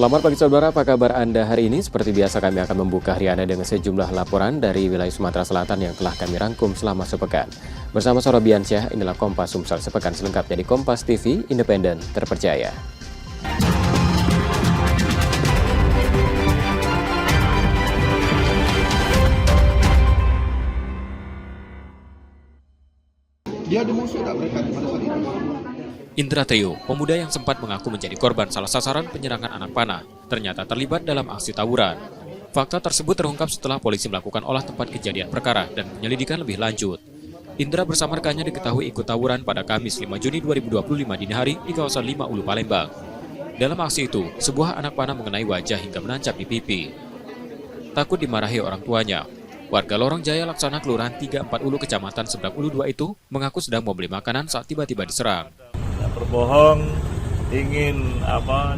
Selamat pagi saudara, apa kabar Anda hari ini? Seperti biasa kami akan membuka hari Anda dengan sejumlah laporan dari wilayah Sumatera Selatan yang telah kami rangkum selama sepekan. Bersama Sorobiansyah, inilah Kompas Sumsel sepekan selengkapnya di Kompas TV, independen, terpercaya. Dia demonstrasi tak mereka pada saat itu. Indra Teo, pemuda yang sempat mengaku menjadi korban salah sasaran penyerangan anak panah, ternyata terlibat dalam aksi tawuran. Fakta tersebut terungkap setelah polisi melakukan olah tempat kejadian perkara dan penyelidikan lebih lanjut. Indra bersama rekannya diketahui ikut tawuran pada Kamis 5 Juni 2025 dini hari di kawasan 5 Ulu Palembang. Dalam aksi itu, sebuah anak panah mengenai wajah hingga menancap di pipi. Takut dimarahi orang tuanya, warga Lorong Jaya Laksana Kelurahan 34 Ulu Kecamatan Seberang Ulu 2 itu mengaku sedang membeli makanan saat tiba-tiba diserang. Berbohong, ingin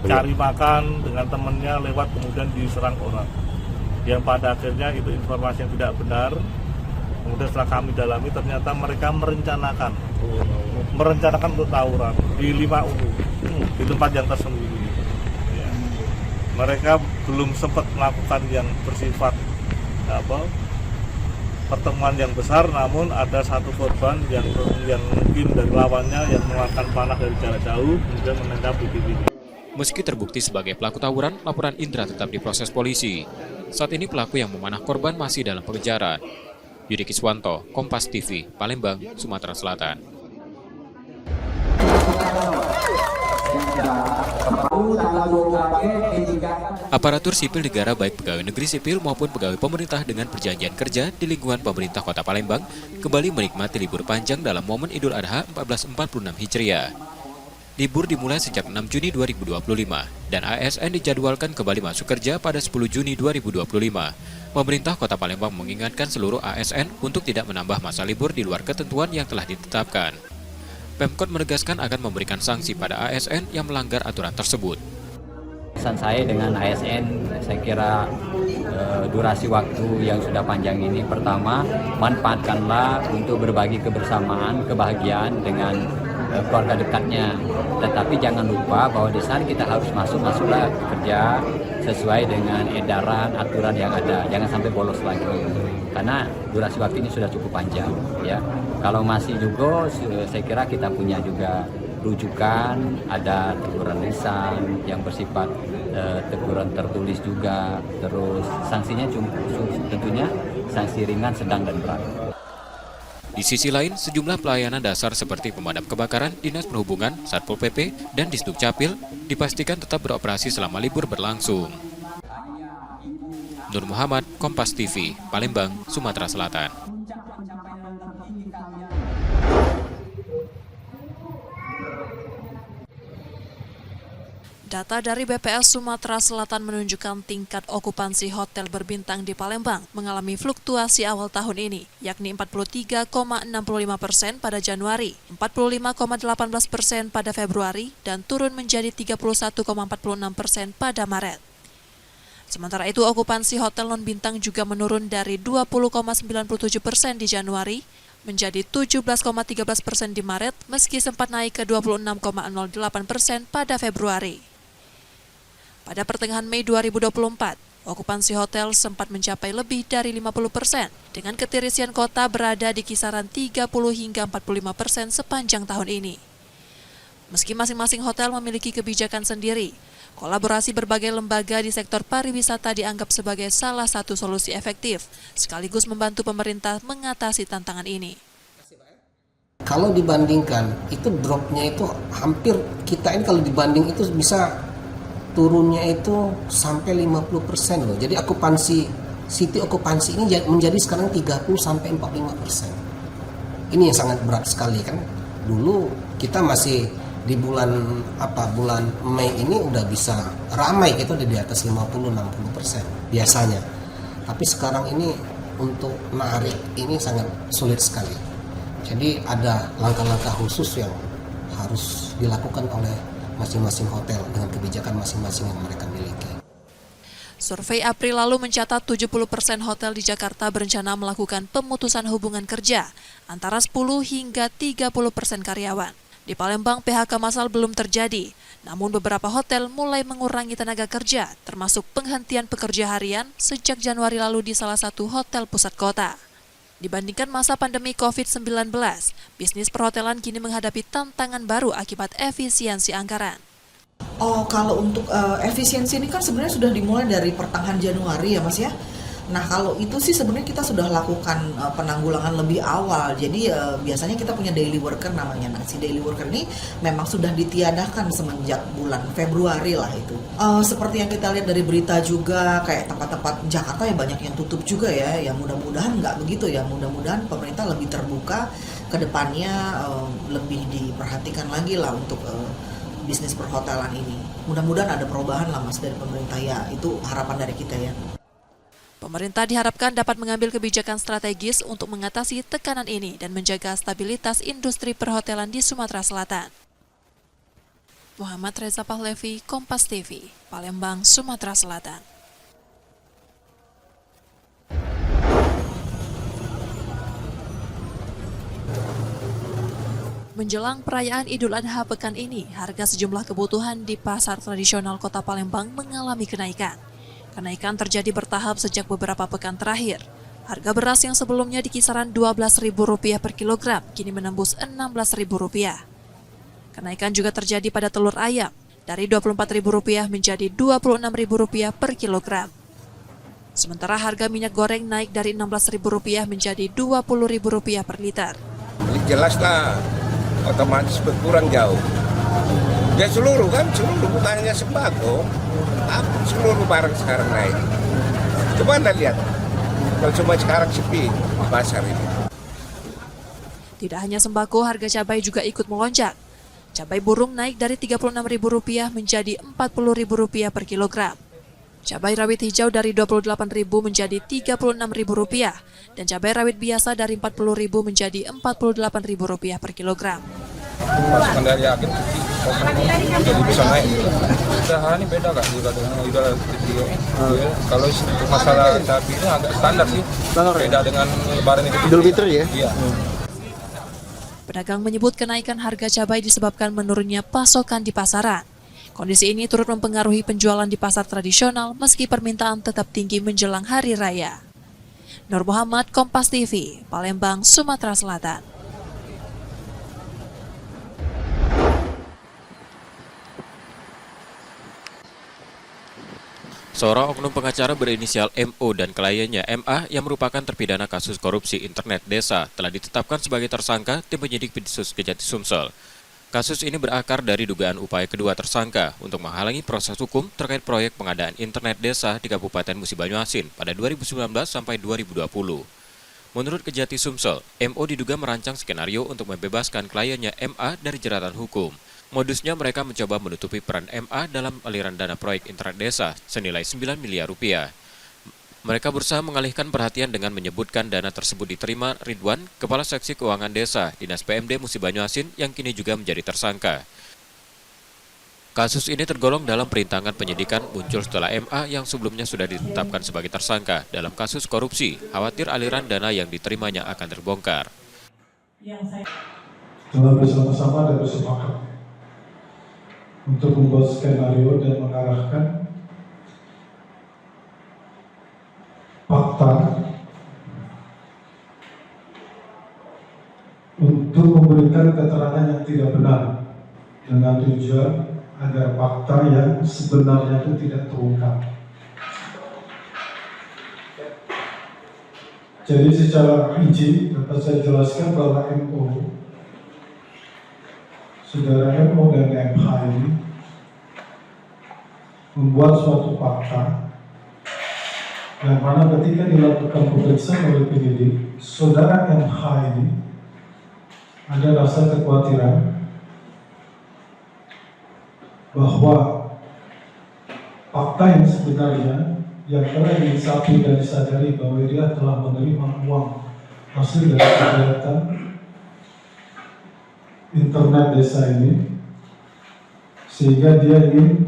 cari makan dengan temannya lewat kemudian diserang orang. Yang pada akhirnya itu informasi yang tidak benar. Kemudian setelah kami dalami ternyata mereka merencanakan untuk tawuran di 5 Ulu di tempat yang tersembunyi. Ya. Mereka belum sempat melakukan yang bersifat pertemuan yang besar, namun ada satu korban yang mungkin dari lawannya yang mengeluarkan panah dari jarak jauh kemudian menendang di pipinya. Meski terbukti sebagai pelaku tawuran, laporan Indra tetap diproses polisi. Saat ini pelaku yang memanah korban masih dalam pengejaran. Yudi Kiswanto, Kompas TV, Palembang, Sumatera Selatan. Aparatur sipil negara baik pegawai negeri sipil maupun pegawai pemerintah dengan perjanjian kerja di lingkungan pemerintah Kota Palembang kembali menikmati libur panjang dalam momen Idul Adha 1446 Hijriah. Libur dimulai sejak 6 Juni 2025 dan ASN dijadwalkan kembali masuk kerja pada 10 Juni 2025. Pemerintah Kota Palembang mengingatkan seluruh ASN untuk tidak menambah masa libur di luar ketentuan yang telah ditetapkan. Pemkot menegaskan akan memberikan sanksi pada ASN yang melanggar aturan tersebut. Pesan saya dengan ASN, saya kira durasi waktu yang sudah panjang ini, pertama, manfaatkanlah untuk berbagi kebersamaan, kebahagiaan dengan keluarga dekatnya. Tetapi jangan lupa bahwa di sana kita harus masuklah kerja sesuai dengan edaran, aturan yang ada. Jangan sampai bolos lagi. Karena durasi waktu ini sudah cukup panjang, ya. Kalau masih juga, saya kira kita punya juga rujukan, ada teguran lisan yang bersifat teguran tertulis juga, terus sanksinya tentunya sanksi ringan, sedang, dan berat. Di sisi lain, sejumlah pelayanan dasar seperti pemadam kebakaran, Dinas Perhubungan, Satpol PP, dan Disduk Capil dipastikan tetap beroperasi selama libur berlangsung. Nur Muhammad, Kompas TV, Palembang, Sumatera Selatan. Data dari BPS Sumatera Selatan menunjukkan tingkat okupansi hotel berbintang di Palembang mengalami fluktuasi awal tahun ini, yakni 43,65% pada Januari, 45,18% pada Februari, dan turun menjadi 31,46% pada Maret. Sementara itu, okupansi hotel non-bintang juga menurun dari 20,97% di Januari menjadi 17,13% di Maret, meski sempat naik ke 26,08% pada Februari. Pada pertengahan Mei 2024, okupansi hotel sempat mencapai lebih dari 50%, dengan keterisian kota berada di kisaran 30 hingga 45% sepanjang tahun ini. Meski masing-masing hotel memiliki kebijakan sendiri, kolaborasi berbagai lembaga di sektor pariwisata dianggap sebagai salah satu solusi efektif, sekaligus membantu pemerintah mengatasi tantangan ini. Kalau dibandingkan, itu dropnya itu hampir, kita ini kalau dibanding itu bisa turunnya itu sampai 50% loh. Jadi city okupansi ini menjadi sekarang 30 sampai 45%. Ini yang sangat berat sekali kan. Dulu kita masih di bulan Mei ini udah bisa ramai gitu di atas 50-60% biasanya. Tapi sekarang ini untuk narik ini sangat sulit sekali. Jadi ada langkah-langkah khusus yang harus dilakukan oleh masing-masing hotel dengan kebijakan masing-masing yang mereka miliki. Survei April lalu mencatat 70% hotel di Jakarta berencana melakukan pemutusan hubungan kerja antara 10 hingga 30% karyawan. Di Palembang, PHK massal belum terjadi, namun beberapa hotel mulai mengurangi tenaga kerja, termasuk penghentian pekerja harian sejak Januari lalu di salah satu hotel pusat kota. Dibandingkan masa pandemi COVID-19, bisnis perhotelan kini menghadapi tantangan baru akibat efisiensi anggaran. Oh, kalau untuk efisiensi ini kan sebenarnya sudah dimulai dari pertengahan Januari ya Mas ya. Nah kalau itu sih sebenarnya kita sudah lakukan penanggulangan lebih awal. Jadi biasanya kita punya daily worker namanya. Nah si daily worker ini memang sudah ditiadakan semenjak bulan Februari lah itu. Seperti yang kita lihat dari berita juga kayak tempat-tempat Jakarta ya banyak yang tutup juga ya. Ya mudah-mudahan nggak begitu ya. Mudah-mudahan pemerintah lebih terbuka ke depannya, lebih diperhatikan lagi lah untuk bisnis perhotelan ini. Mudah-mudahan ada perubahan lah Mas dari pemerintah ya. Itu harapan dari kita ya. Pemerintah diharapkan dapat mengambil kebijakan strategis untuk mengatasi tekanan ini dan menjaga stabilitas industri perhotelan di Sumatera Selatan. Muhammad Reza Pahlevi, Kompas TV, Palembang, Sumatera Selatan. Menjelang perayaan Idul Adha pekan ini, harga sejumlah kebutuhan di pasar tradisional Kota Palembang mengalami kenaikan. Kenaikan terjadi bertahap sejak beberapa pekan terakhir. Harga beras yang sebelumnya di kisaran Rp12.000 per kilogram kini menembus Rp16.000. Kenaikan juga terjadi pada telur ayam dari Rp24.000 menjadi Rp26.000 per kilogram. Sementara harga minyak goreng naik dari Rp16.000 menjadi Rp20.000 per liter. Jelas lah, otomatis berkurang jauh. Ya seluruh bukan hanya sembako, seluruh barang sekarang naik. Coba Anda lihat, kalau cuma sekarang sepi di pasar ini. Tidak hanya sembako, harga cabai juga ikut melonjak. Cabai burung naik dari Rp36.000 menjadi Rp40.000 per kilogram. Cabai rawit hijau dari Rp28.000 menjadi Rp36.000 dan cabai rawit biasa dari Rp40.000 menjadi Rp48.000 per kilogram. Masukan dari agen jadi bisa naik. Udah ini beda kak juga kalau masalah cabai ini agak standar sih. Beda dengan lebaran itu. Idul Fitri ya? Iya. Pedagang menyebut kenaikan harga cabai disebabkan menurunnya pasokan di pasaran. Kondisi ini turut mempengaruhi penjualan di pasar tradisional meski permintaan tetap tinggi menjelang Hari Raya. Nur Muhammad, Kompas TV, Palembang, Sumatera Selatan. Seorang oknum pengacara berinisial MO dan kliennya MA yang merupakan terpidana kasus korupsi internet desa telah ditetapkan sebagai tersangka tim penyidik Dinsus Kejati Sumsel. Kasus ini berakar dari dugaan upaya kedua tersangka untuk menghalangi proses hukum terkait proyek pengadaan internet desa di Kabupaten Musi Banyuasin pada 2019 sampai 2020. Menurut Kejati Sumsel, MO diduga merancang skenario untuk membebaskan kliennya MA dari jeratan hukum. Modusnya mereka mencoba menutupi peran MA dalam aliran dana proyek internet desa senilai Rp9 miliar. Mereka berusaha mengalihkan perhatian dengan menyebutkan dana tersebut diterima Ridwan, Kepala Seksi Keuangan Desa, Dinas PMD Musi Banyuasin yang kini juga menjadi tersangka. Kasus ini tergolong dalam perintangan penyidikan muncul setelah MA yang sebelumnya sudah ditetapkan sebagai tersangka dalam kasus korupsi, khawatir aliran dana yang diterimanya akan terbongkar. Telah bersama-sama dan bersepakat untuk membuat skenario dan mengarahkan fakta untuk memberikan keterangan yang tidak benar dengan tujuan agar fakta yang sebenarnya itu tidak terungkap. Jadi secara rinci dapat saya jelaskan bahwa MO, saudara MO dan MH ini membuat suatu fakta yang mana ketika dilakukan pemeriksaan oleh penyidik, saudara MH ini ada rasa kekhawatiran bahwa fakta yang sebenarnya yang telah diinsafi dan disadari bahwa dia telah menerima uang hasil dari kegiatan internet desa ini, sehingga dia ingin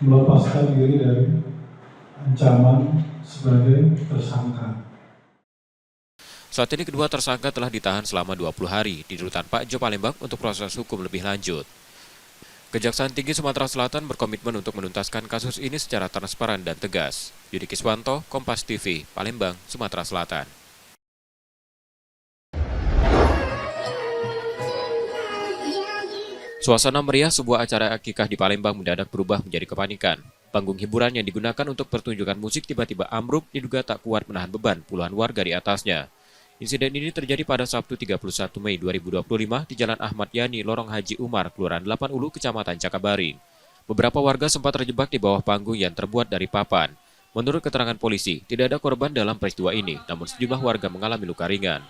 melepaskan diri dari ancaman sebagai tersangka. Saat ini kedua tersangka telah ditahan selama 20 hari di Rutan Pakjo Palembang untuk proses hukum lebih lanjut. Kejaksaan Tinggi Sumatera Selatan berkomitmen untuk menuntaskan kasus ini secara transparan dan tegas. Yudi Kiswanto, Kompas TV, Palembang, Sumatera Selatan. Suasana meriah sebuah acara akikah di Palembang mendadak berubah menjadi kepanikan. Panggung hiburan yang digunakan untuk pertunjukan musik tiba-tiba ambruk diduga tak kuat menahan beban puluhan warga di atasnya. Insiden ini terjadi pada Sabtu 31 Mei 2025 di Jalan Ahmad Yani, Lorong Haji Umar, Kelurahan 8 Ulu, Kecamatan Cakabaring. Beberapa warga sempat terjebak di bawah panggung yang terbuat dari papan. Menurut keterangan polisi, tidak ada korban dalam peristiwa ini, namun sejumlah warga mengalami luka ringan.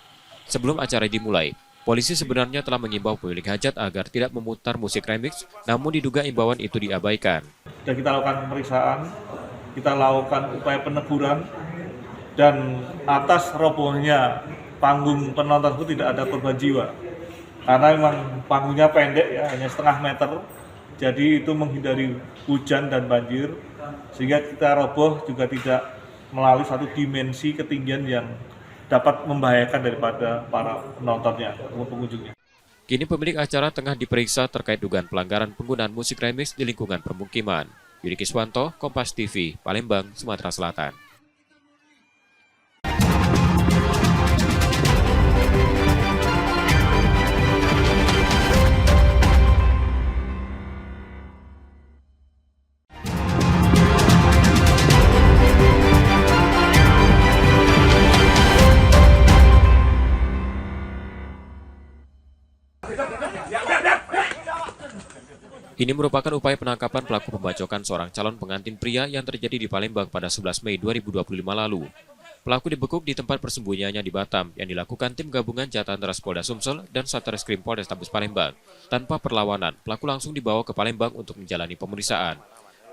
Sebelum acara dimulai, polisi sebenarnya telah mengimbau pemilik hajat agar tidak memutar musik remix, namun diduga imbauan itu diabaikan. Sudah kita lakukan pemeriksaan, kita lakukan upaya peneguran, dan atas robohnya panggung penonton itu tidak ada korban jiwa. Karena memang panggungnya pendek ya, hanya setengah meter, jadi itu menghindari hujan dan banjir, sehingga kita roboh juga tidak melalui satu dimensi ketinggian yang dapat membahayakan daripada para penontonnya atau pengunjungnya. Kini pemilik acara tengah diperiksa terkait dugaan pelanggaran penggunaan musik remix di lingkungan permukiman. Yudi Kiswanto, Kompas TV, Palembang, Sumatera Selatan. Ini merupakan upaya penangkapan pelaku pembacokan seorang calon pengantin pria yang terjadi di Palembang pada 11 Mei 2025 lalu. Pelaku dibekuk di tempat persembunyiannya di Batam yang dilakukan tim gabungan Jatan Ras Polda Sumsel dan Satreskrim Polrestabes Palembang. Tanpa perlawanan, pelaku langsung dibawa ke Palembang untuk menjalani pemeriksaan.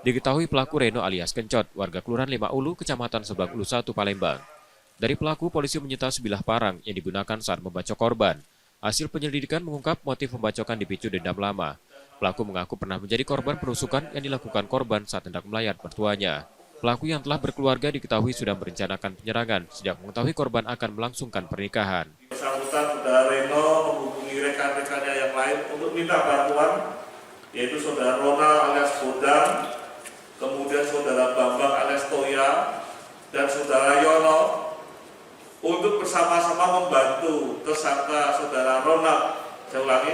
Diketahui pelaku Reno alias Kencot, warga Kelurahan 5 Ulu, Kecamatan Sebang Ulu 1, Palembang. Dari pelaku, polisi menyita sebilah parang yang digunakan saat membacok korban. Hasil penyelidikan mengungkap motif pembacokan dipicu dendam lama. Pelaku mengaku pernah menjadi korban penusukan yang dilakukan korban saat hendak melayat mertuanya. Pelaku yang telah berkeluarga diketahui sudah merencanakan penyerangan sejak mengetahui korban akan melangsungkan pernikahan. Bersangkutan saudara Reno menghubungi rekan-rekannya yang lain untuk minta bantuan, yaitu saudara Ronald alias Bodang, kemudian saudara Bambang alias Toya, dan saudara Yono untuk bersama-sama membantu tersangka saudara Ronald, saya ulangi,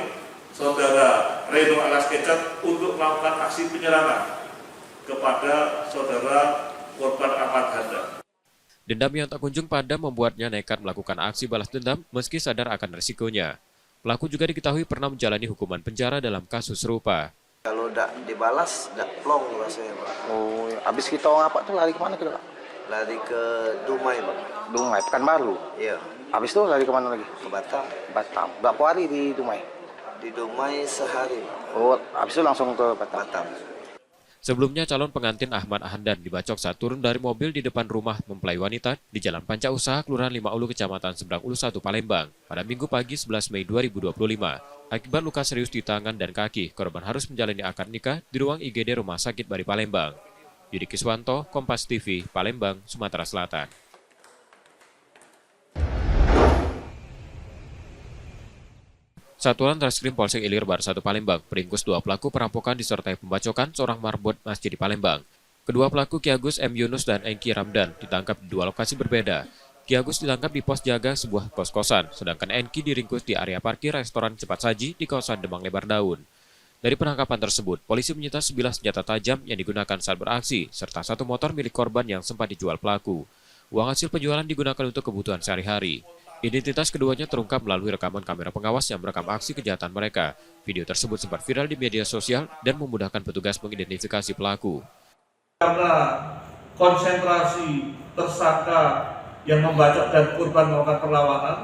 saudara Reno alias Kecat untuk melakukan aksi penyerangan kepada saudara korban Ahmad Handa. Dendam yang tak kunjung padam membuatnya nekat melakukan aksi balas dendam meski sadar akan resikonya. Pelaku juga diketahui pernah menjalani hukuman penjara dalam kasus serupa. Kalau tidak dibalas, tidak plong rasanya, Pak. Oh, habis kita apa tuh lari kemana kita, Pak? Lari ke Dumai, Pak. Dumai, Pekanbaru? Iya. Habis itu lari kemana lagi? Ke Batam. Batam. Berapa hari di Dumai? Di Dumai sehari. Oh, habis itu langsung ke Batam. Sebelumnya calon pengantin Ahmad Handan dibacok saat turun dari mobil di depan rumah mempelai wanita di Jalan Panca Usaha, Kelurahan 5 Ulu, Kecamatan Seberang Ulu 1, Palembang pada Minggu pagi 11 Mei 2025. Akibat luka serius di tangan dan kaki, korban harus menjalani akad nikah di ruang IGD Rumah Sakit Bari Palembang. Yudi Kiswanto, Kompas TV, Palembang, Sumatera Selatan. Satuan Reskrim Polsek Ilir Barat 1 Palembang meringkus 2 pelaku perampokan disertai pembacokan seorang marbot masjid di Palembang. Kedua pelaku Ki Agus M. Yunus dan Engki Ramdan ditangkap di 2 lokasi berbeda. Ki Agus ditangkap di pos jaga sebuah kos-kosan, sedangkan Engki diringkus di area parkir restoran cepat saji di kawasan Demang Lebar Daun. Dari penangkapan tersebut, polisi menyita sebilah senjata tajam yang digunakan saat beraksi, serta 1 motor milik korban yang sempat dijual pelaku. Uang hasil penjualan digunakan untuk kebutuhan sehari-hari. Identitas keduanya terungkap melalui rekaman kamera pengawas yang merekam aksi kejahatan mereka. Video tersebut sempat viral di media sosial dan memudahkan petugas mengidentifikasi pelaku. Karena konsentrasi tersangka yang membacok dan korban melakukan perlawanan,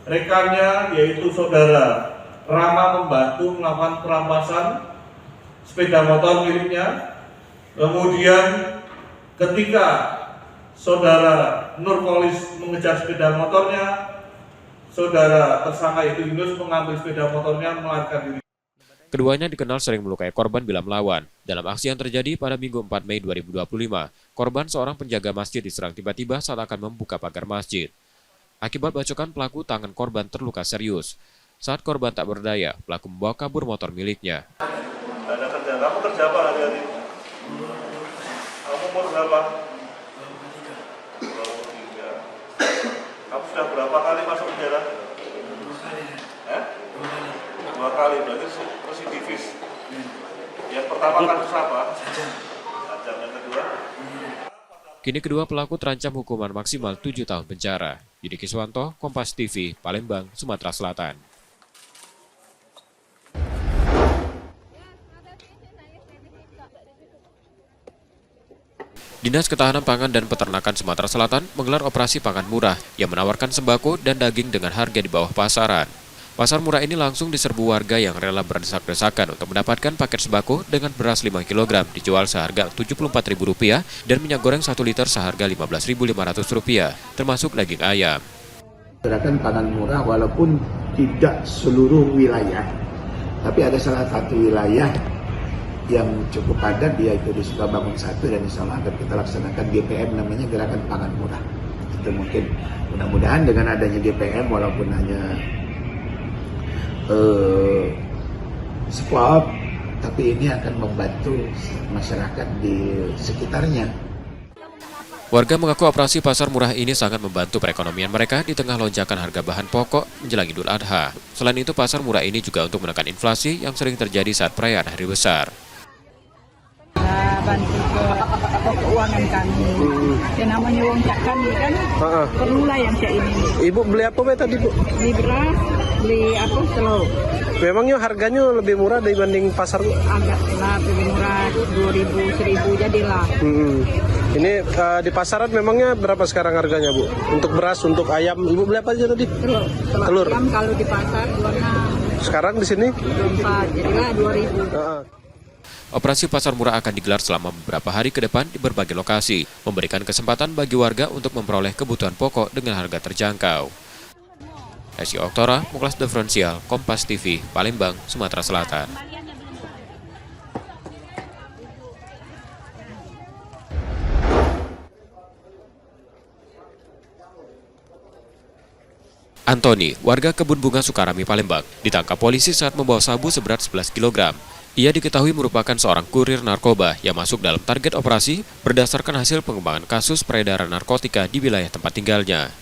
rekannya yaitu saudara Rama membantu melakukan perampasan sepeda motor miliknya. Kemudian ketika saudara Nurkolis mengejar sepeda motornya, saudara tersangka itu Yunus mengambil sepeda motornya melarikan diri. Keduanya dikenal sering melukai korban bila melawan. Dalam aksi yang terjadi pada Minggu 4 Mei 2025, korban seorang penjaga masjid diserang tiba-tiba saat akan membuka pagar masjid. Akibat bacokan pelaku, tangan korban terluka serius. Saat korban tak berdaya, pelaku membawa kabur motor miliknya. Ada kerja. Kamu kerja apa hari-hari? Kamu umur berapa? 23. Kamu sudah berapa kali masuk penjara? 2 kali, berarti residivis. Yang pertama kasus apa? Sajam. Yang kedua? Kini kedua pelaku terancam hukuman maksimal 7 tahun penjara. Yudi Kiswanto, Kompas TV, Palembang, Sumatera Selatan. Dinas Ketahanan Pangan dan Peternakan Sumatera Selatan menggelar operasi pangan murah yang menawarkan sembako dan daging dengan harga di bawah pasaran. Pasar murah ini langsung diserbu warga yang rela berdesak-desakan untuk mendapatkan paket sembako dengan beras 5 kg dijual seharga Rp74.000 dan minyak goreng 1 liter seharga Rp15.500, termasuk daging ayam. Gerakan pangan murah walaupun tidak seluruh wilayah, tapi ada salah satu wilayah yang cukup padat, yaitu di Sukabangun 1, dan insya Allah akan kita laksanakan GPM, namanya Gerakan Pangan Murah. Itu mungkin mudah-mudahan dengan adanya GPM walaupun hanya spot, tapi ini akan membantu masyarakat di sekitarnya. Warga mengaku operasi pasar murah ini sangat membantu perekonomian mereka di tengah lonjakan harga bahan pokok menjelang Idul Adha. Selain itu, pasar murah ini juga untuk menekan inflasi yang sering terjadi saat perayaan hari besar. Bantu ke keuangan kami. Yang namanya uang cak kami kan, perlulah yang kayak ini. Ibu beli apa tadi, Bu? Beli beras, beli telur. Memangnya harganya lebih murah dibanding pasar? Agak lah lebih murah, 2.000, 1.000 jadilah. Ini di pasaran memangnya berapa sekarang harganya, Bu? Untuk beras, untuk ayam, Ibu beli apa aja tadi? Telur. Ayam kalau di pasar 26. Sekarang di sini? 24, jadilah 2.000. Operasi pasar murah akan digelar selama beberapa hari ke depan di berbagai lokasi, memberikan kesempatan bagi warga untuk memperoleh kebutuhan pokok dengan harga terjangkau. Esi Oktora, Muklas Diferensial, Kompas TV, Palembang, Sumatera Selatan. Antoni, warga Kebun Bunga Sukarami, Palembang, ditangkap polisi saat membawa sabu seberat 11 kg. Ia diketahui merupakan seorang kurir narkoba yang masuk dalam target operasi berdasarkan hasil pengembangan kasus peredaran narkotika di wilayah tempat tinggalnya.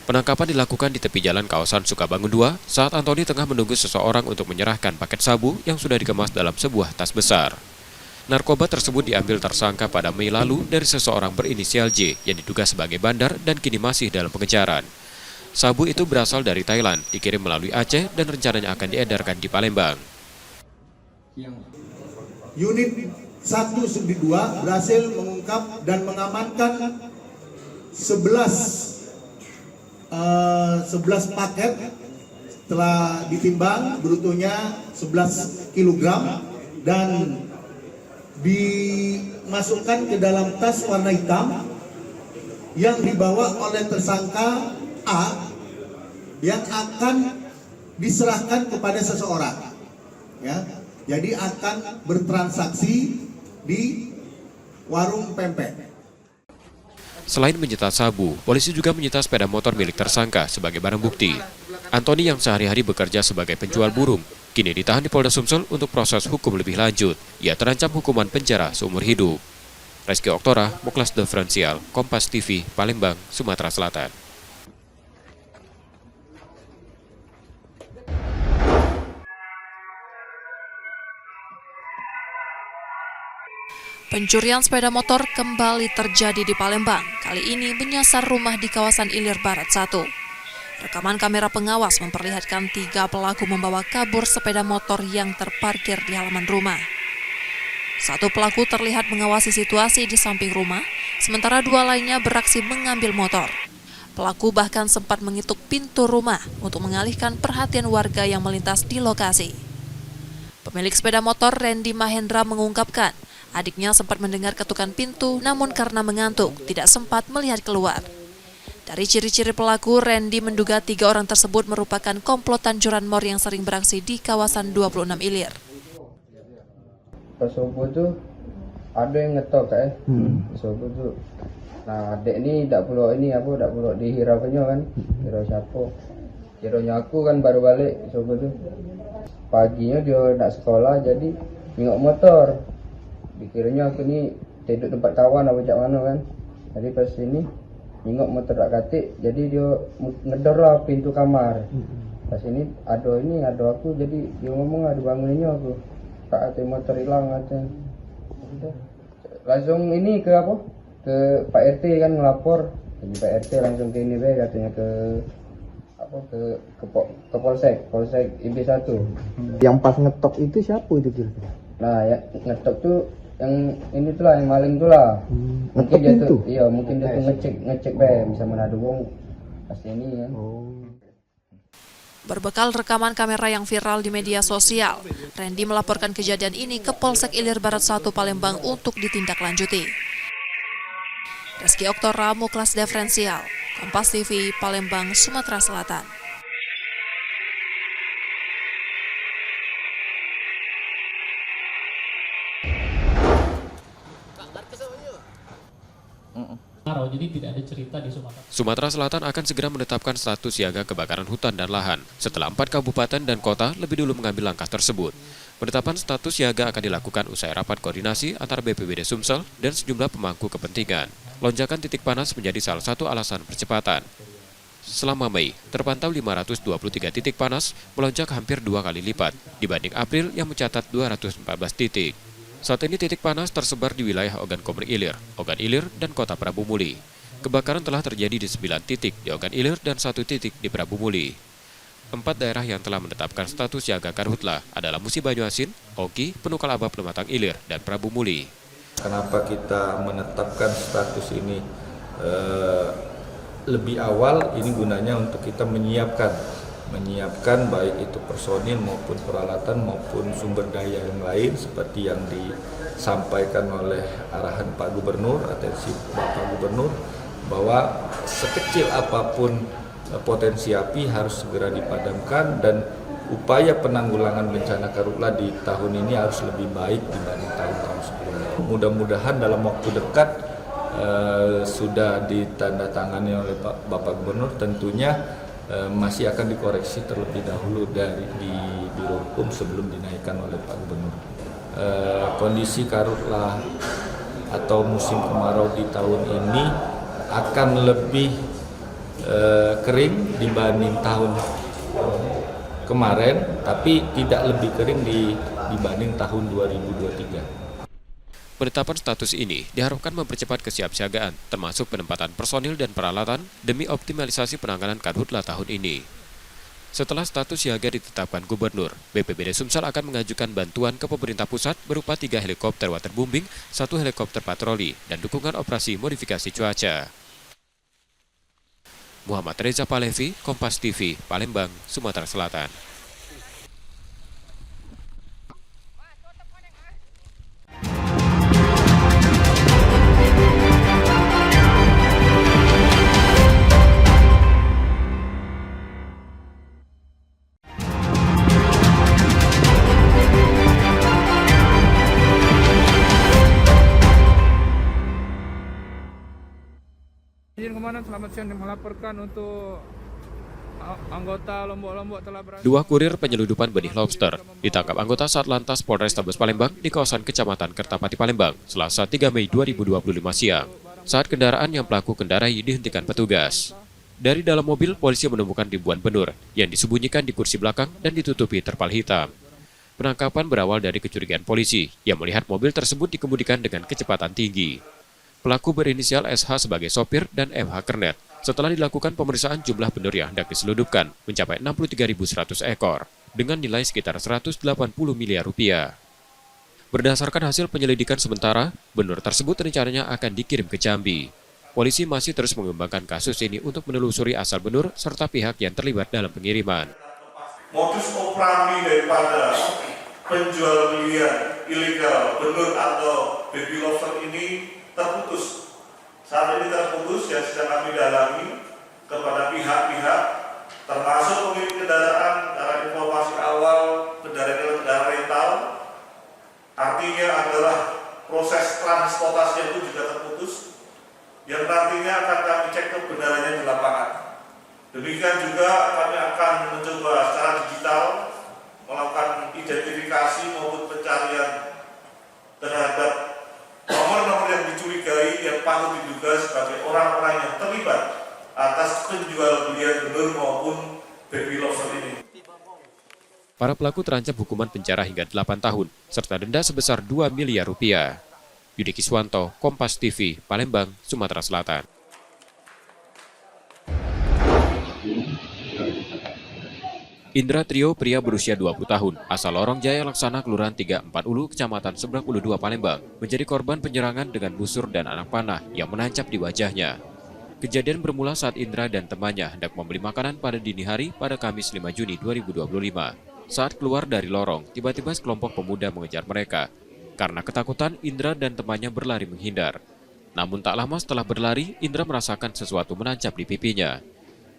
Penangkapan dilakukan di tepi jalan kawasan Sukabangun 2 saat Antoni tengah menunggu seseorang untuk menyerahkan paket sabu yang sudah dikemas dalam sebuah tas besar. Narkoba tersebut diambil tersangka pada Mei lalu dari seseorang berinisial J yang diduga sebagai bandar dan kini masih dalam pengejaran. Sabu itu berasal dari Thailand, dikirim melalui Aceh dan rencananya akan diedarkan di Palembang. Unit 1-2 berhasil mengungkap dan mengamankan 11 paket telah ditimbang brutonya 11 kg dan dimasukkan ke dalam tas warna hitam yang dibawa oleh tersangka A yang akan diserahkan kepada seseorang, ya. Jadi akan bertransaksi di warung pempek. Selain menyita sabu, polisi juga menyita sepeda motor milik tersangka sebagai barang bukti. Antoni yang sehari-hari bekerja sebagai penjual burung, kini ditahan di Polda Sumsel untuk proses hukum lebih lanjut. Ia terancam hukuman penjara seumur hidup. Rizky Oktora, Muklas Diferensial, Kompas TV, Palembang, Sumatera Selatan. Pencurian sepeda motor kembali terjadi di Palembang, kali ini menyasar rumah di kawasan Ilir Barat 1. Rekaman kamera pengawas memperlihatkan 3 pelaku membawa kabur sepeda motor yang terparkir di halaman rumah. 1 pelaku terlihat mengawasi situasi di samping rumah, sementara 2 lainnya beraksi mengambil motor. Pelaku bahkan sempat mengetuk pintu rumah untuk mengalihkan perhatian warga yang melintas di lokasi. Pemilik sepeda motor Randy Mahendra mengungkapkan, adiknya sempat mendengar ketukan pintu, namun karena mengantuk, tidak sempat melihat keluar. Dari ciri-ciri pelaku, Randy menduga 3 orang tersebut merupakan komplotan curanmor yang sering beraksi di kawasan 26 Ilir. Pas subuh tuh ada yang ngetok so tu. Nah adik ni tak perlu dihiraukannya kan, hirau siapa? Kiranya aku kan baru balik so tu. Paginya dia nak sekolah jadi tengok motor. Dikiranya aku ni tidur tempat kawan apa macam mana kan. Jadi pas ini tengok motor tak katik, jadi dia ngedor lah pintu kamar. Pas ini ada aku, jadi dia ngomong ada bangunnya aku. Kak hati motor hilang aja. Langsung ini ke apa? Ke Pak RT kan ngelapor. Jadi Pak RT langsung ke ini katanya ke Polsek IB1. Yang pas ngetok itu siapa itu kira-kira? Nah, ya ngetok tuh yang ini tuh lah, yang maling tuh lah. Mungkin dia tuh, iya mungkin dia tuh ngecek bisa menadu wong pasti ini ya. Berbekal rekaman kamera yang viral di media sosial, Randy melaporkan kejadian ini ke Polsek Ilir Barat 1 Palembang untuk ditindaklanjuti. Reski Oktora, Muklas Diferensial, Kompas TV, Palembang, Sumatera Selatan. Jadi tidak ada cerita di Sumatera. Sumatera Selatan akan segera menetapkan status siaga kebakaran hutan dan lahan setelah 4 kabupaten dan kota lebih dulu mengambil langkah tersebut. Penetapan status siaga akan dilakukan usai rapat koordinasi antara BPBD Sumsel dan sejumlah pemangku kepentingan. Lonjakan titik panas menjadi salah satu alasan percepatan. Selama Mei, terpantau 523 titik panas, melonjak hampir 2 kali lipat dibanding April yang mencatat 214 titik. Saat ini titik panas tersebar di wilayah Ogan Komering Ilir, Ogan Ilir, dan Kota Prabu Muli. Kebakaran telah terjadi di 9 titik di Ogan Ilir dan 1 titik di Prabu Muli. 4 daerah yang telah menetapkan status siaga karhutla adalah Musi Banyuasin, Oki, Penukal Abab Lematang Ilir, dan Prabu Muli. Kenapa kita menetapkan status ini lebih awal? Ini gunanya untuk kita menyiapkan baik itu personil maupun peralatan maupun sumber daya yang lain seperti yang disampaikan oleh arahan Pak Gubernur, atensi Bapak Gubernur, bahwa sekecil apapun potensi api harus segera dipadamkan dan upaya penanggulangan bencana karhutla di tahun ini harus lebih baik dibanding tahun-tahun sebelumnya. Mudah-mudahan dalam waktu dekat sudah ditandatangani oleh Bapak Gubernur, tentunya masih akan dikoreksi terlebih dahulu di Biro Hukum sebelum dinaikkan oleh Pak Gubernur. Kondisi karhutla atau musim kemarau di tahun ini akan lebih kering dibanding tahun kemarin, tapi tidak lebih kering dibanding tahun 2023. Penetapan status ini diharapkan mempercepat kesiapsiagaan, termasuk penempatan personil dan peralatan demi optimalisasi penanganan karhutla tahun ini. Setelah status siaga ditetapkan Gubernur, BPBD Sumsel akan mengajukan bantuan ke pemerintah pusat berupa 3 helikopter waterbombing, 1 helikopter patroli, dan dukungan operasi modifikasi cuaca. Muhammad Reza Palevi, Kompas TV, Palembang, Sumatera Selatan. Izin Komandan, selamat siang, melaporkan untuk anggota Lombok telah berhasil. 2 kurir penyeludupan benih lobster ditangkap anggota Satlantas Polrestabes Palembang di kawasan Kecamatan Kertapati Palembang, Selasa 3 Mei 2025 siang. Saat kendaraan yang pelaku kendarai dihentikan petugas. Dari dalam mobil, polisi menemukan ribuan benur yang disembunyikan di kursi belakang dan ditutupi terpal hitam. Penangkapan berawal dari kecurigaan polisi yang melihat mobil tersebut dikemudikan dengan kecepatan tinggi. Pelaku berinisial SH sebagai sopir dan MH kernet. Setelah dilakukan pemeriksaan, jumlah benur yang hendak diseludupkan mencapai 63.100 ekor dengan nilai sekitar 180 miliar rupiah. Berdasarkan hasil penyelidikan sementara, benur tersebut rencananya akan dikirim ke Jambi. Polisi masih terus mengembangkan kasus ini untuk menelusuri asal benur serta pihak yang terlibat dalam pengiriman. Modus operandi daripada penjual belian ilegal benur atau baby lobster ini terputus. Saat ini terputus yang sedang kami dalami kepada pihak-pihak termasuk pemilik kendaraan karena informasi awal kendaraan rental artinya adalah proses transportasi itu juga terputus, yang nantinya akan kami cek kebenarannya di lapangan. Demikian juga kami akan mencoba secara digital melakukan identifikasi maupun pencarian terhadap nomor-nomor yang dicurigai yang patut diduga sebagai orang-orang yang terlibat atas penjual belian benur maupun baby lover ini. Para pelaku terancam hukuman penjara hingga 8 tahun, serta denda sebesar 2 miliar rupiah. Yudi Kiswanto, Kompas TV, Palembang, Sumatera Selatan. Indra Trio, pria berusia 20 tahun, asal Lorong Jaya Laksana, Kelurahan 340 Ulu, Kecamatan Seberang Ulu 2, Palembang, menjadi korban penyerangan dengan busur dan anak panah yang menancap di wajahnya. Kejadian bermula saat Indra dan temannya hendak membeli makanan pada dini hari pada Kamis 5 Juni 2025. Saat keluar dari lorong, tiba-tiba sekelompok pemuda mengejar mereka. Karena ketakutan, Indra dan temannya berlari menghindar. Namun tak lama setelah berlari, Indra merasakan sesuatu menancap di pipinya.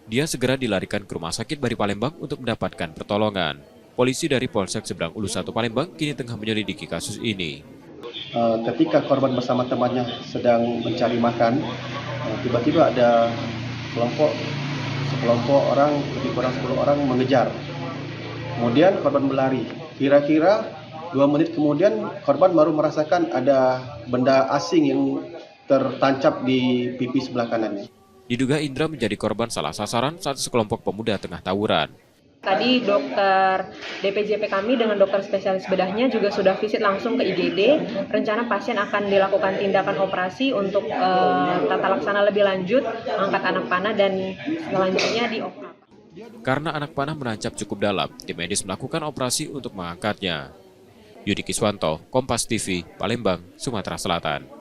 Dia segera dilarikan ke Rumah Sakit Bari Palembang untuk mendapatkan pertolongan. Polisi dari Polsek Seberang Ulu 1 Palembang kini tengah menyelidiki kasus ini. Ketika korban bersama temannya sedang mencari makan, tiba-tiba ada sekelompok orang, lebih kurang 10 orang mengejar. Kemudian korban berlari. Kira-kira 2 menit kemudian korban baru merasakan ada benda asing yang tertancap di pipi sebelah kanannya. Diduga Indra menjadi korban salah sasaran saat sekelompok pemuda tengah tawuran. Tadi dokter DPJP kami dengan dokter spesialis bedahnya juga sudah visit langsung ke IGD. Rencana pasien akan dilakukan tindakan operasi untuk tata laksana lebih lanjut, angkat anak panah dan selanjutnya dioperasi. Karena anak panah menancap cukup dalam, tim medis melakukan operasi untuk mengangkatnya. Yudi Kiswanto, Kompas TV, Palembang, Sumatera Selatan.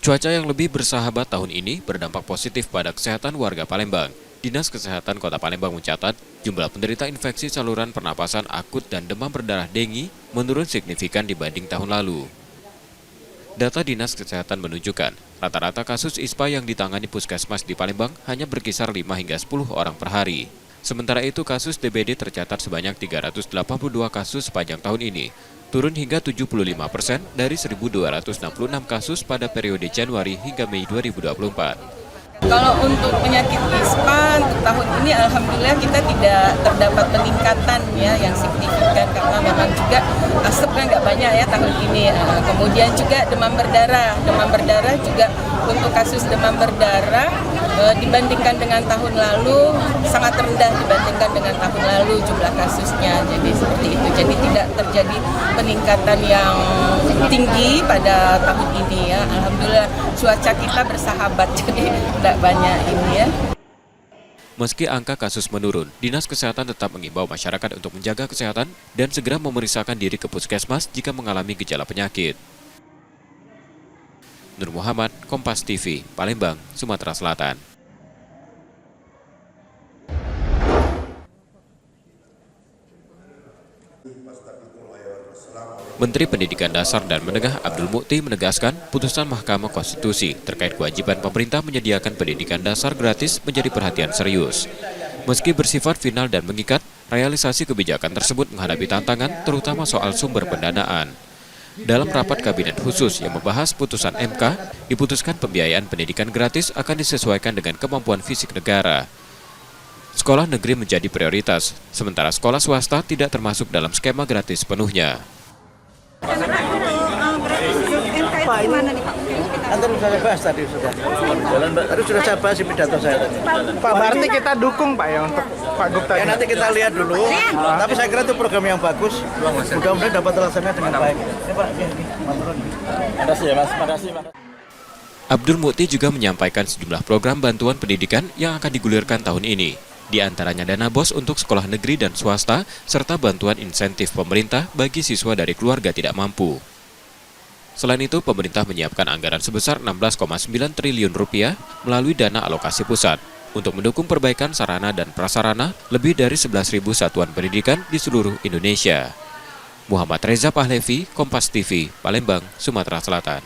Cuaca yang lebih bersahabat tahun ini berdampak positif pada kesehatan warga Palembang. Dinas Kesehatan Kota Palembang mencatat jumlah penderita infeksi saluran pernapasan akut dan demam berdarah dengue menurun signifikan dibanding tahun lalu. Data Dinas Kesehatan menunjukkan rata-rata kasus ISPA yang ditangani puskesmas di Palembang hanya berkisar 5 hingga 10 orang per hari. Sementara itu kasus DBD tercatat sebanyak 382 kasus sepanjang tahun ini, turun hingga 75% dari 1.266 kasus pada periode Januari hingga Mei 2024. Kalau untuk penyakit ISPA untuk tahun ini alhamdulillah kita tidak terdapat peningkatan ya yang signifikan karena memang juga asapnya nggak banyak ya tahun ini. Kemudian juga demam berdarah juga untuk kasus demam berdarah dibandingkan dengan tahun lalu sangat rendah dibandingkan dengan tahun lalu jumlah kasusnya. Jadi seperti itu. Jadi tidak terjadi peningkatan yang tinggi pada tahun ini ya. Alhamdulillah cuaca kita bersahabat jadi tidak banyak ini ya. Meski angka kasus menurun, Dinas Kesehatan tetap mengimbau masyarakat untuk menjaga kesehatan dan segera memeriksakan diri ke puskesmas jika mengalami gejala penyakit. Nur Muhammad, Kompas TV, Palembang, Sumatera Selatan. Menteri Pendidikan Dasar dan Menengah Abdul Mukti menegaskan putusan Mahkamah Konstitusi terkait kewajiban pemerintah menyediakan pendidikan dasar gratis menjadi perhatian serius. Meski bersifat final dan mengikat, realisasi kebijakan tersebut menghadapi tantangan terutama soal sumber pendanaan. Dalam rapat kabinet khusus yang membahas putusan MK, diputuskan pembiayaan pendidikan gratis akan disesuaikan dengan kemampuan fisik negara. Sekolah negeri menjadi prioritas, sementara sekolah swasta tidak termasuk dalam skema gratis penuhnya. Pak, gimana nih Pak? Nanti sudah saya bahas tadi sudah saya bahas di pidato saya tadi. Pak, berarti kita dukung Pak ya untuk Pak Gupta. Ya nanti kita lihat dulu. Tapi saya kira itu program yang bagus. Mudah-mudahan dapat terlaksana dengan baik. Ya Pak, makasih ya Mas, makasih Pak. Abdul Mukti juga menyampaikan sejumlah program bantuan pendidikan yang akan digulirkan tahun ini. Di antaranya dana BOS untuk sekolah negeri dan swasta, serta bantuan insentif pemerintah bagi siswa dari keluarga tidak mampu. Selain itu, pemerintah menyiapkan anggaran sebesar 16,9 triliun rupiah melalui dana alokasi pusat untuk mendukung perbaikan sarana dan prasarana lebih dari 11.000 satuan pendidikan di seluruh Indonesia. Muhammad Reza Pahlevi, Kompas TV, Palembang, Sumatera Selatan.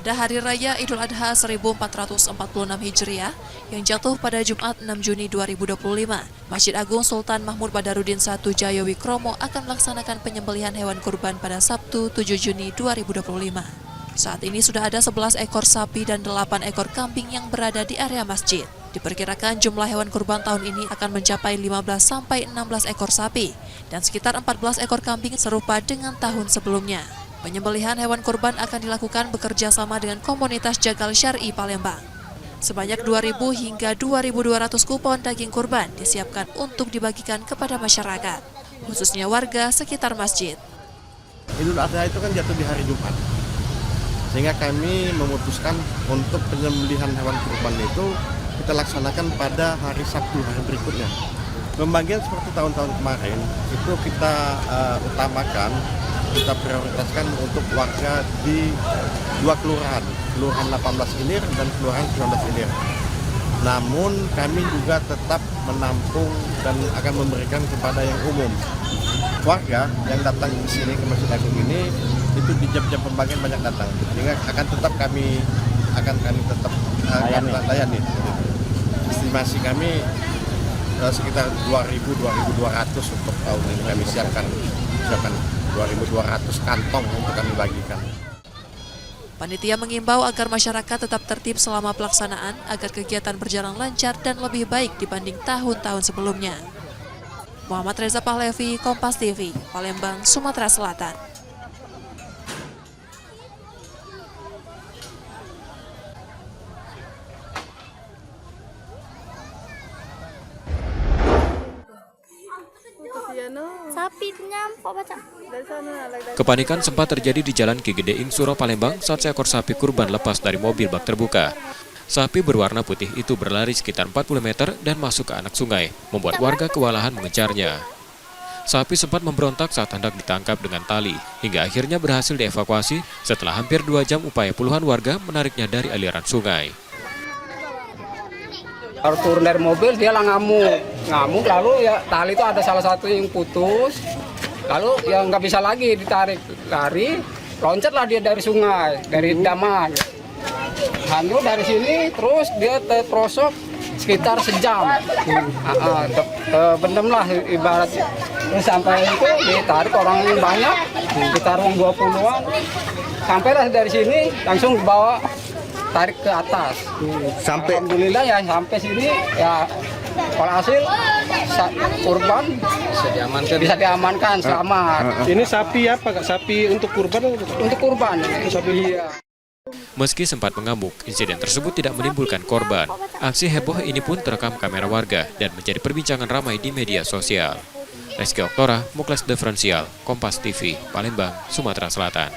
Pada Hari Raya Idul Adha 1446 Hijriah yang jatuh pada Jumat 6 Juni 2025, Masjid Agung Sultan Mahmud Badarudin I Jayawikromo akan melaksanakan penyembelihan hewan kurban pada Sabtu 7 Juni 2025. Saat ini sudah ada 11 ekor sapi dan 8 ekor kambing yang berada di area masjid. Diperkirakan jumlah hewan kurban tahun ini akan mencapai 15-16 ekor sapi dan sekitar 14 ekor kambing serupa dengan tahun sebelumnya. Penyembelihan hewan kurban akan dilakukan bekerja sama dengan komunitas Jagal Syar'i Palembang. Sebanyak 2.000 hingga 2.200 kupon daging kurban disiapkan untuk dibagikan kepada masyarakat, khususnya warga sekitar masjid. Idul Adha itu kan jatuh di hari Jumat, sehingga kami memutuskan untuk penyembelihan hewan kurban itu kita laksanakan pada hari Sabtu, hari berikutnya. Pembagian seperti tahun-tahun kemarin itu kita utamakan, kita prioritaskan untuk warga di dua kelurahan, Kelurahan 18 Ilir dan Kelurahan 19 Ilir. Namun kami juga tetap menampung dan akan memberikan kepada yang umum. Warga yang datang di sini ke Masjid Agung ini itu di jam-jam pembagian banyak datang, sehingga akan tetap kami layani. Estimasi kami sekitar 2.200 untuk tahun ini kami siapkan 2.200 kantong untuk kami bagikan. Panitia mengimbau agar masyarakat tetap tertib selama pelaksanaan agar kegiatan berjalan lancar dan lebih baik dibanding tahun-tahun sebelumnya. Muhammad Reza Pahlevi, Kompas TV, Palembang, Sumatera Selatan. Kepanikan sempat terjadi di Jalan Ki Gedeing, Suro, Palembang saat seekor sapi kurban lepas dari mobil bak terbuka. Sapi berwarna putih itu berlari sekitar 40 meter dan masuk ke anak sungai, membuat warga kewalahan mengejarnya. Sapi sempat memberontak saat hendak ditangkap dengan tali, hingga akhirnya berhasil dievakuasi setelah hampir 2 jam upaya puluhan warga menariknya dari aliran sungai. Baru turun dari mobil dia lah ngamuk lalu ya tali itu ada salah satu yang putus, lalu ya nggak bisa lagi ditarik, lari loncatlah dia dari sungai, dari daman, hanyut dari sini terus dia terprosok sekitar sejam, bendem lah ibarat, terus sampai itu ditarik orang yang banyak, sekitar 20-an, sampailah dari sini langsung dibawa tarik ke atas. Sampai alhamdulillah ya sampai sini ya hasil kurban bisa diamankan selamat. Ini sapi apa Kak? Sapi untuk kurban? Untuk kurban. Sapi. Iya. Meski sempat mengamuk, insiden tersebut tidak menimbulkan korban. Aksi heboh ini pun terekam kamera warga dan menjadi perbincangan ramai di media sosial. Reski Oktora, Muklas Diferensial, Kompas TV, Palembang, Sumatera Selatan.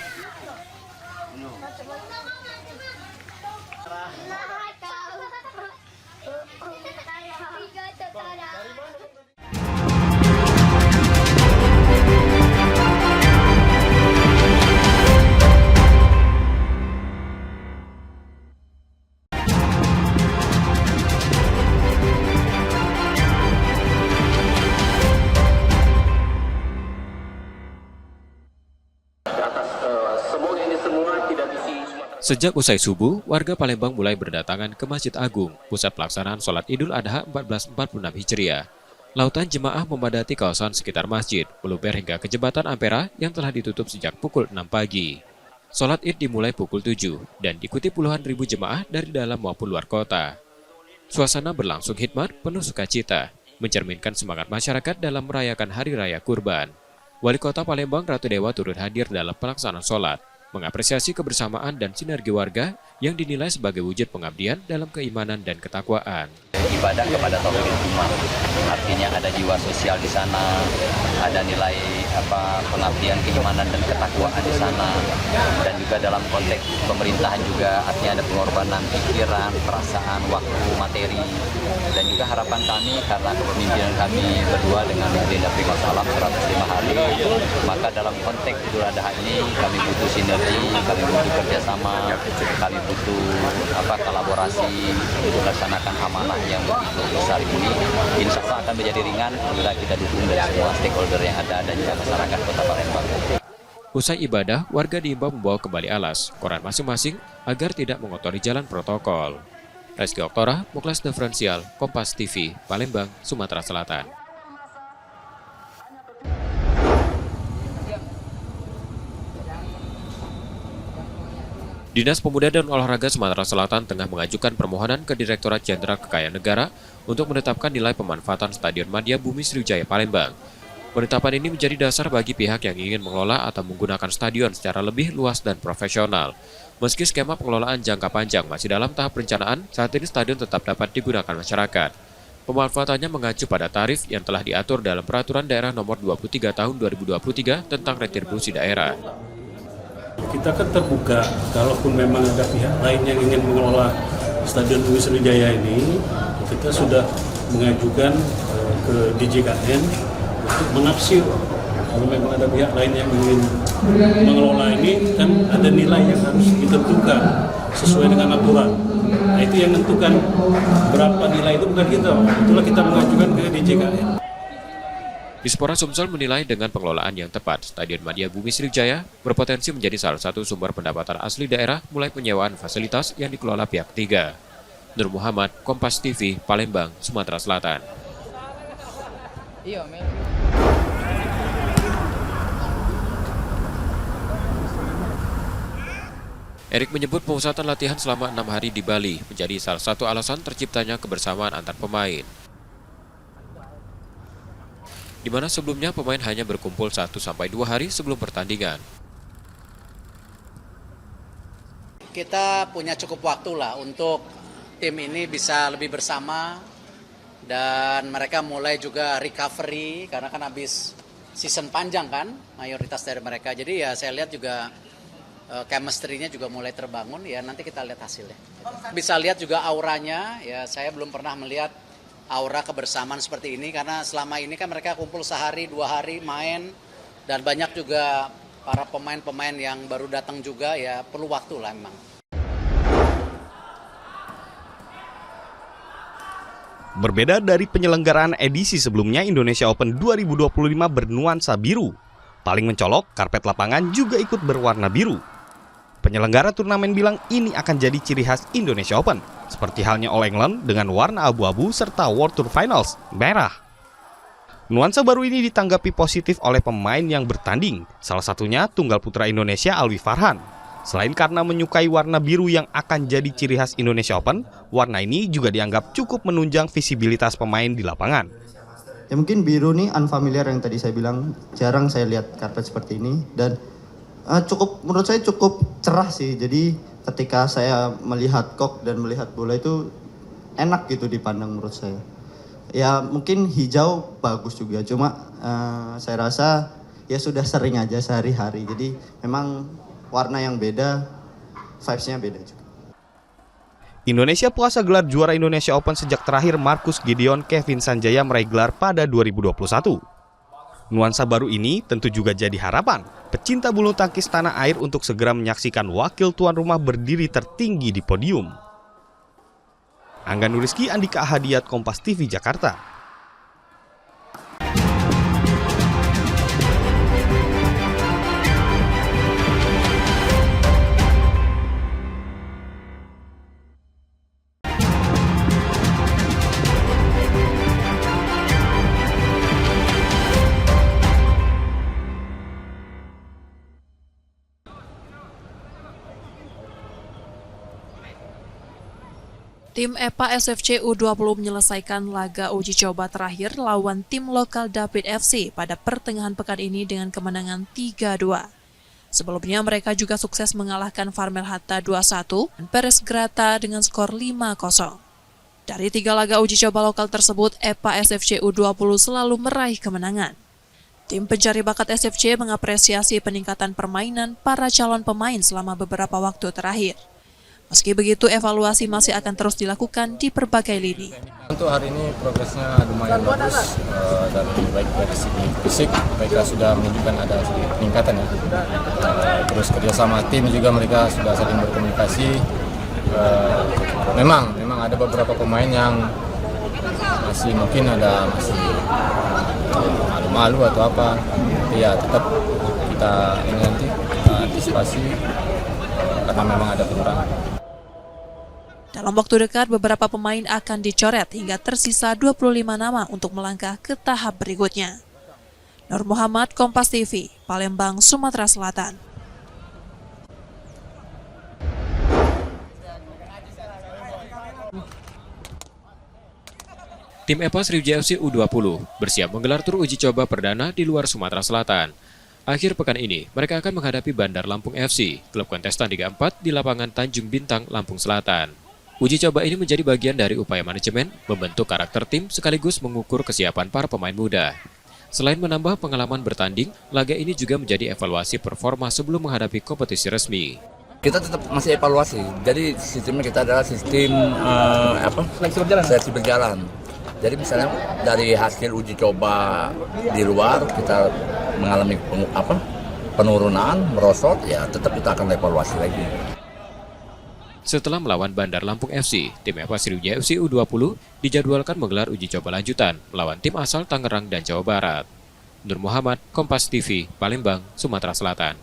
Sejak usai subuh, warga Palembang mulai berdatangan ke Masjid Agung, pusat pelaksanaan sholat Idul Adha 1446 Hijriah. Lautan jemaah memadati kawasan sekitar masjid, meluber hingga ke Jembatan Ampera yang telah ditutup sejak pukul 6 pagi. Sholat Id dimulai pukul 7 dan diikuti puluhan ribu jemaah dari dalam maupun luar kota. Suasana berlangsung hikmat penuh sukacita, mencerminkan semangat masyarakat dalam merayakan Hari Raya Kurban. Wali Kota Palembang Ratu Dewa turut hadir dalam pelaksanaan sholat, mengapresiasi kebersamaan dan sinergi warga yang dinilai sebagai wujud pengabdian dalam keimanan dan ketakwaan. Ibadah kepada tauhid umat, artinya ada jiwa sosial di sana, ada nilai pengabdian keimanan dan ketakwaan di sana, dan juga dalam konteks pemerintahan juga artinya ada pengorbanan pikiran, perasaan, waktu, materi, dan juga harapan kami karena kepemimpinan kami berdua dengan Dinda Prima Salam 105 hari, maka dalam konteks Idul Adha ini kami butuh sinergi, kami butuh kerjasama, kami butuh kolaborasi untuk melaksanakan amanah yang begitu besar ini. Insya Allah akan menjadi ringan bila kita dukung dari semua stakeholder yang ada dan juga masyarakat Kota Palembang. Usai ibadah, warga diimbau membawa kembali alas, koran masing-masing agar tidak mengotori jalan protokol. Reski Oktora, Muklas Diferensial, Kompas TV, Palembang, Sumatera Selatan. Dinas Pemuda dan Olahraga Sumatera Selatan tengah mengajukan permohonan ke Direktorat Jenderal Kekayaan Negara untuk menetapkan nilai pemanfaatan Stadion Madia Bumi Sriwijaya Palembang. Penetapan ini menjadi dasar bagi pihak yang ingin mengelola atau menggunakan stadion secara lebih luas dan profesional. Meski skema pengelolaan jangka panjang masih dalam tahap perencanaan, saat ini stadion tetap dapat digunakan masyarakat. Pemanfaatannya mengacu pada tarif yang telah diatur dalam Peraturan Daerah Nomor 23 Tahun 2023 tentang retribusi daerah. Kita kan terbuka, kalaupun memang ada pihak lain yang ingin mengelola Stadion Bumi Sriwijaya ini, kita sudah mengajukan ke DJKN untuk menafsir. Kalau memang ada pihak lain yang ingin mengelola ini, kan ada nilai yang harus ditentukan sesuai dengan aturan. Nah, itu yang menentukan berapa nilai itu bukan kita. Itulah kita mengajukan ke DJKN. Dispora Sumsel menilai dengan pengelolaan yang tepat, Stadion Madia Bumi Sriwijaya berpotensi menjadi salah satu sumber pendapatan asli daerah mulai penyewaan fasilitas yang dikelola pihak ketiga. Nur Muhammad, Kompas TV, Palembang, Sumatera Selatan. Erik menyebut pemusatan latihan selama 6 hari di Bali menjadi salah satu alasan terciptanya kebersamaan antar pemain. Di mana sebelumnya pemain hanya berkumpul 1-2 hari sebelum pertandingan. Kita punya cukup waktu lah untuk tim ini bisa lebih bersama dan mereka mulai juga recovery karena kan habis season panjang kan mayoritas dari mereka. Jadi ya saya lihat juga chemistry-nya juga mulai terbangun, ya nanti kita lihat hasilnya. Bisa lihat juga auranya, ya saya belum pernah melihat aura kebersamaan seperti ini karena selama ini kan mereka kumpul sehari 2 hari main dan banyak juga para pemain-pemain yang baru datang juga, ya perlu waktu lah memang. Berbeda dari penyelenggaraan edisi sebelumnya, Indonesia Open 2025 bernuansa biru. Paling mencolok, karpet lapangan juga ikut berwarna biru. Penyelenggara turnamen bilang ini akan jadi ciri khas Indonesia Open, seperti halnya All England dengan warna abu-abu serta World Tour Finals merah. Nuansa baru ini ditanggapi positif oleh pemain yang bertanding, salah satunya tunggal putra Indonesia Alwi Farhan. Selain karena menyukai warna biru yang akan jadi ciri khas Indonesia Open, warna ini juga dianggap cukup menunjang visibilitas pemain di lapangan. Ya mungkin biru nih unfamiliar yang tadi saya bilang, jarang saya lihat karpet seperti ini dan menurut saya cukup cerah sih. Jadi ketika saya melihat kok dan melihat bola itu enak gitu dipandang menurut saya. Ya mungkin hijau bagus juga, cuma saya rasa ya sudah sering aja sehari-hari. Jadi memang warna yang beda, vibes-nya beda juga. Indonesia puasa gelar juara Indonesia Open sejak terakhir Marcus Gideon Kevin Sanjaya meraih gelar pada 2021. Nuansa baru ini tentu juga jadi harapan pecinta bulu tangkis tanah air untuk segera menyaksikan wakil tuan rumah berdiri tertinggi di podium. Angga Nuriski, Andika Ahadiat, Kompas TV, Jakarta. Tim EPA SFC U20 menyelesaikan laga uji coba terakhir lawan tim lokal David FC pada pertengahan pekan ini dengan kemenangan 3-2. Sebelumnya mereka juga sukses mengalahkan Farmel Hatta 2-1 dan Perez Grata dengan skor 5-0. Dari 3 laga uji coba lokal tersebut, EPA SFC U20 selalu meraih kemenangan. Tim pencari bakat SFC mengapresiasi peningkatan permainan para calon pemain selama beberapa waktu terakhir. Meski begitu, evaluasi masih akan terus dilakukan di berbagai lini. Untuk hari ini progresnya lumayan bagus, dan baik dari segi fisik mereka sudah menunjukkan ada peningkatan ya. Terus kerjasama tim juga mereka sudah saling berkomunikasi. Memang ada beberapa pemain yang masih mungkin masih malu-malu atau apa. Ya tetap kita ini nanti antisipasi karena memang ada pengurangan. Dalam waktu dekat, beberapa pemain akan dicoret hingga tersisa 25 nama untuk melangkah ke tahap berikutnya. Nur Muhammad, Kompas TV, Palembang, Sumatera Selatan. Tim EPA Sriwijaya FC U20 bersiap menggelar tur uji coba perdana di luar Sumatera Selatan. Akhir pekan ini, mereka akan menghadapi Bandar Lampung FC, klub kontestan Liga 4 di lapangan Tanjung Bintang, Lampung Selatan. Uji coba ini menjadi bagian dari upaya manajemen membentuk karakter tim sekaligus mengukur kesiapan para pemain muda. Selain menambah pengalaman bertanding, laga ini juga menjadi evaluasi performa sebelum menghadapi kompetisi resmi. Kita tetap masih evaluasi, jadi sistemnya kita adalah sistem seleksi berjalan. Jadi misalnya dari hasil uji coba di luar kita mengalami penurunan, merosot, ya tetap kita akan evaluasi lagi. Setelah melawan Bandar Lampung FC, tim EPA Sriwijaya FC U20 dijadwalkan menggelar uji coba lanjutan melawan tim asal Tangerang dan Jawa Barat. Nur Muhammad, Kompas TV, Palembang, Sumatera Selatan.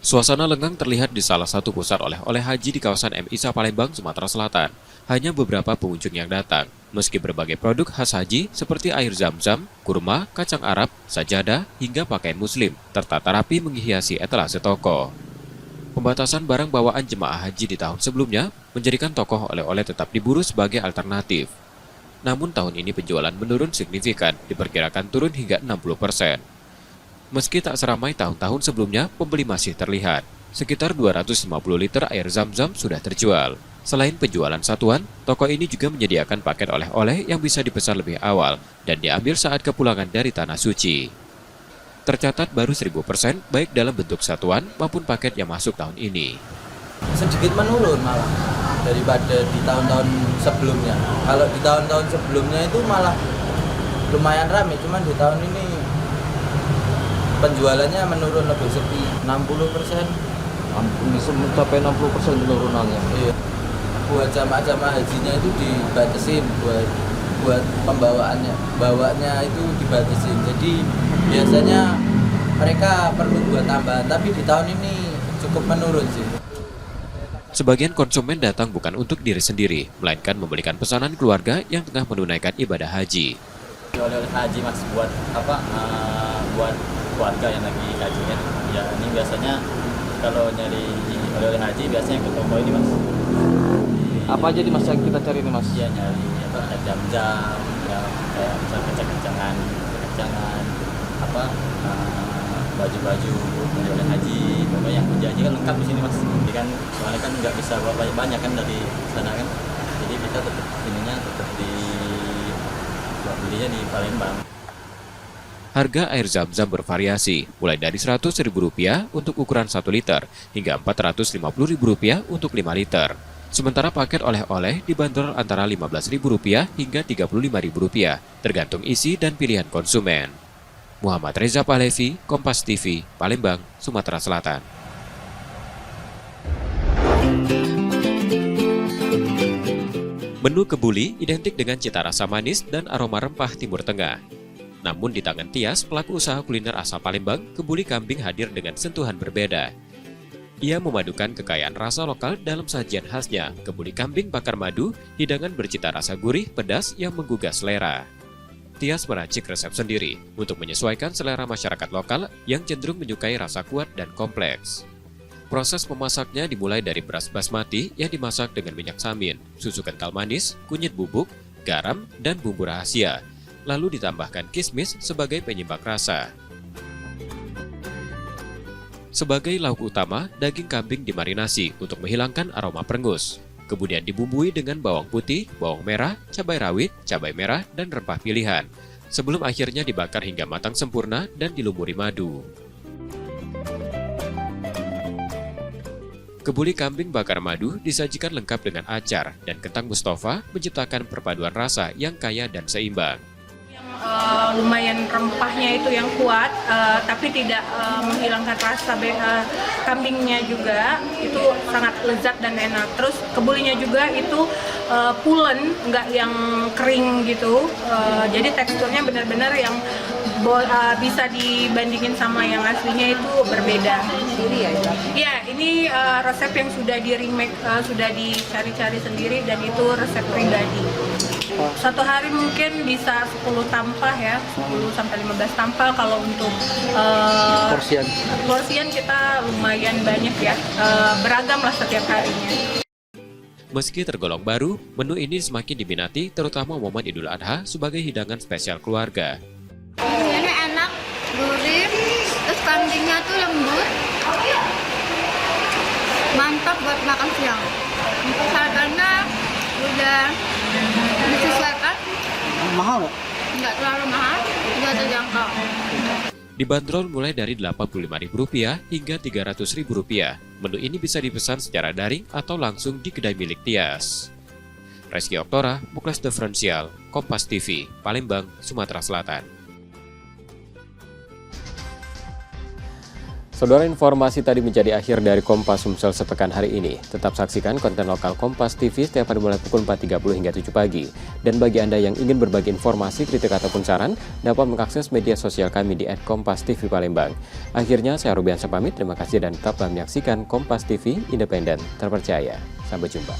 Suasana lengang terlihat di salah satu pusat oleh-oleh haji di kawasan M. Isa Palembang, Sumatera Selatan. Hanya beberapa pengunjung yang datang, meski berbagai produk khas haji seperti air zam-zam, kurma, kacang Arab, sajadah, hingga pakaian muslim tertata rapi menghiasi etalase toko. Pembatasan barang bawaan jemaah haji di tahun sebelumnya menjadikan toko oleh-oleh tetap diburu sebagai alternatif. Namun tahun ini penjualan menurun signifikan, diperkirakan turun hingga 60%. Meski tak seramai tahun-tahun sebelumnya, pembeli masih terlihat. Sekitar 250 liter air zam-zam sudah terjual. Selain penjualan satuan, toko ini juga menyediakan paket oleh-oleh yang bisa dipesan lebih awal dan diambil saat kepulangan dari Tanah Suci. Tercatat baru 1000% baik dalam bentuk satuan maupun paket yang masuk tahun ini. Sedikit menurun malah daripada di tahun-tahun sebelumnya. Kalau di tahun-tahun sebelumnya itu malah lumayan ramai, cuman di tahun ini penjualannya menurun lebih sepi, 60%. Bisa mencapai 60% penurunannya. Iya. Buat jamaah-jamaah hajinya itu dibatasin, buat pembawaannya, bawanya itu dibatasin. Jadi biasanya mereka perlu buat tambahan, tapi di tahun ini cukup menurun sih. Sebagian konsumen datang bukan untuk diri sendiri, melainkan membelikan pesanan keluarga yang tengah menunaikan ibadah haji. Oleh-oleh haji mas, buat buat keluarga yang lagi haji kan. Ya ini biasanya kalau nyari oleh-oleh haji biasanya ke toko ini mas. Apa aja di mas yang kita cari ini mas? Iya nyari ada jam-jam, ya kayak misalnya kacang-kacangan, baju-baju oleh-oleh haji, pokoknya yang haji kan lengkap di sini mas. Jadi kan soalnya kan nggak bisa bawa banyak kan dari sana kan. Jadi kita tetap belinya di Palembang. Harga air zam-zam bervariasi, mulai dari Rp100.000 untuk ukuran 1 liter hingga Rp450.000 untuk 5 liter. Sementara paket oleh-oleh dibanderol antara Rp15.000 hingga Rp35.000, tergantung isi dan pilihan konsumen. Muhammad Reza Pahlevi, Kompas TV, Palembang, Sumatera Selatan. Menu kebuli identik dengan cita rasa manis dan aroma rempah Timur Tengah. Namun di tangan Tias, pelaku usaha kuliner asal Palembang, kebuli kambing hadir dengan sentuhan berbeda. Ia memadukan kekayaan rasa lokal dalam sajian khasnya, kebuli kambing bakar madu, hidangan bercita rasa gurih, pedas yang menggugah selera. Tias meracik resep sendiri untuk menyesuaikan selera masyarakat lokal yang cenderung menyukai rasa kuat dan kompleks. Proses memasaknya dimulai dari beras basmati yang dimasak dengan minyak samin, susu kental manis, kunyit bubuk, garam, dan bumbu rahasia. Lalu ditambahkan kismis sebagai penyeimbang rasa. Sebagai lauk utama, daging kambing dimarinasi untuk menghilangkan aroma perengus. Kemudian dibumbui dengan bawang putih, bawang merah, cabai rawit, cabai merah, dan rempah pilihan. Sebelum akhirnya dibakar hingga matang sempurna dan dilumuri madu. Kebuli kambing bakar madu disajikan lengkap dengan acar dan kentang Mustafa menciptakan perpaduan rasa yang kaya dan seimbang. Yang lumayan rempahnya itu yang kuat, tapi tidak menghilangkan rasa kambingnya juga. Itu sangat lezat dan enak. Terus kebulinya juga itu pulen, nggak yang kering gitu. Jadi teksturnya benar-benar yang bisa dibandingin sama yang aslinya itu berbeda. Iya, ini resep yang sudah di remake, sudah dicari-cari sendiri dan itu resep pribadi. Satu hari mungkin bisa 10 tampah ya, 10 sampai 15 tampah. Kalau untuk porsian kita lumayan banyak ya, beragam lah setiap harinya. Meski tergolong baru, menu ini semakin diminati terutama momen Idul Adha sebagai hidangan spesial keluarga. Ini enak, gurih, terus kambingnya tuh lembut, mantap buat makan siang. Untuk harganya udah disesuaikan. Mahal nggak? Nggak terlalu mahal, juga terjangkau. Dibanderol mulai dari Rp85.000 hingga Rp300.000. Menu ini bisa dipesan secara daring atau langsung di kedai milik Tias. Reski Oktora, Muklas Diferensial, Kompas TV, Palembang, Sumatera Selatan. Saudara, informasi tadi menjadi akhir dari Kompas Sumsel sepekan hari ini. Tetap saksikan konten lokal Kompas TV setiap hari mulai pukul 4.30 hingga 7 pagi. Dan bagi Anda yang ingin berbagi informasi, kritik ataupun saran, dapat mengakses media sosial kami di @kompas_tv_palembang. Akhirnya, saya Rubiansa pamit. Terima kasih dan tetaplah menyaksikan Kompas TV, independen, terpercaya. Sampai jumpa.